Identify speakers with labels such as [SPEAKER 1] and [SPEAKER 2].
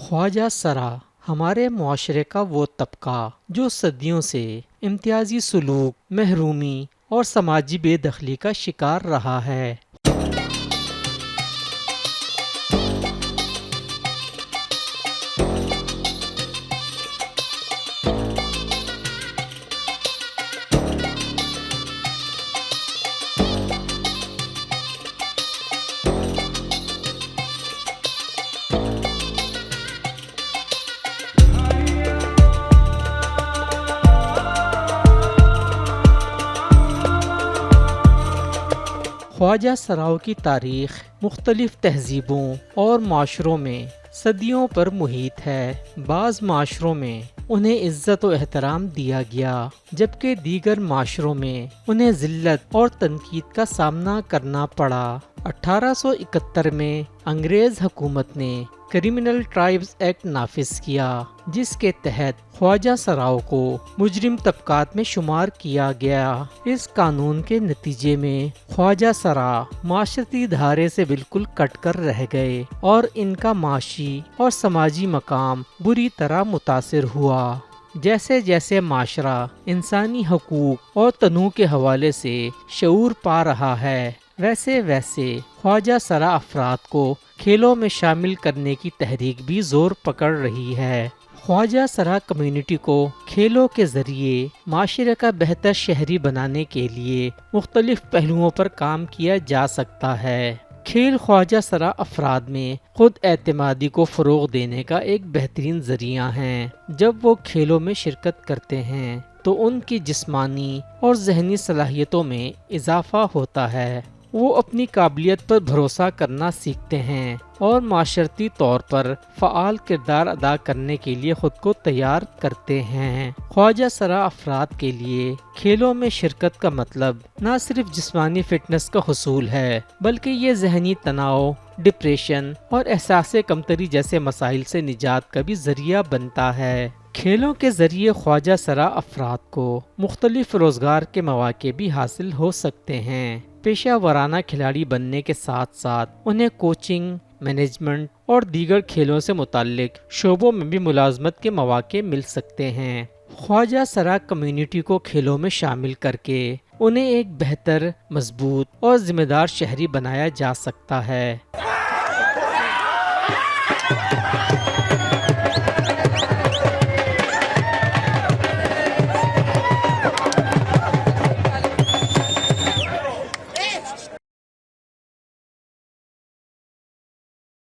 [SPEAKER 1] خواجہ سرا ہمارے معاشرے کا وہ طبقہ جو صدیوں سے امتیازی سلوک، محرومی اور سماجی بے دخلی کا شکار رہا ہے۔ خواجہ سراؤ کی تاریخ مختلف تہذیبوں اور معاشروں میں صدیوں پر محیط ہے۔ بعض معاشروں میں انہیں عزت و احترام دیا گیا، جبکہ دیگر معاشروں میں انہیں ذلت اور تنقید کا سامنا کرنا پڑا۔ 1871 میں انگریز حکومت نے کرمنل ٹرائبز ایکٹ نافذ کیا، جس کے تحت خواجہ سراؤ کو مجرم طبقات میں شمار کیا گیا۔ اس قانون کے نتیجے میں خواجہ سرا معاشرتی دھارے سے بالکل کٹ کر رہ گئے اور ان کا معاشی اور سماجی مقام بری طرح متاثر ہوا۔ جیسے جیسے معاشرہ انسانی حقوق اور تنوع کے حوالے سے شعور پا رہا ہے، ویسے ویسے خواجہ سرا افراد کو کھیلوں میں شامل کرنے کی تحریک بھی زور پکڑ رہی ہے۔ خواجہ سرا کمیونٹی کو کھیلوں کے ذریعے معاشرے کا بہتر شہری بنانے کے لیے مختلف پہلوؤں پر کام کیا جا سکتا ہے۔ کھیل خواجہ سرا افراد میں خود اعتمادی کو فروغ دینے کا ایک بہترین ذریعہ ہے۔ جب وہ کھیلوں میں شرکت کرتے ہیں تو ان کی جسمانی اور ذہنی صلاحیتوں میں اضافہ ہوتا ہے۔ وہ اپنی قابلیت پر بھروسہ کرنا سیکھتے ہیں اور معاشرتی طور پر فعال کردار ادا کرنے کے لیے خود کو تیار کرتے ہیں۔ خواجہ سرا افراد کے لیے کھیلوں میں شرکت کا مطلب نہ صرف جسمانی فٹنس کا حصول ہے، بلکہ یہ ذہنی تناؤ، ڈپریشن اور احساس کمتری جیسے مسائل سے نجات کا بھی ذریعہ بنتا ہے۔ کھیلوں کے ذریعے خواجہ سرا افراد کو مختلف روزگار کے مواقع بھی حاصل ہو سکتے ہیں۔ پیشہ ورانہ کھلاڑی بننے کے ساتھ ساتھ انہیں کوچنگ، مینجمنٹ اور دیگر کھیلوں سے متعلق شعبوں میں بھی ملازمت کے مواقع مل سکتے ہیں۔ خواجہ سرا کمیونٹی کو کھیلوں میں شامل کر کے انہیں ایک بہتر، مضبوط اور ذمہ دار شہری بنایا جا سکتا ہے۔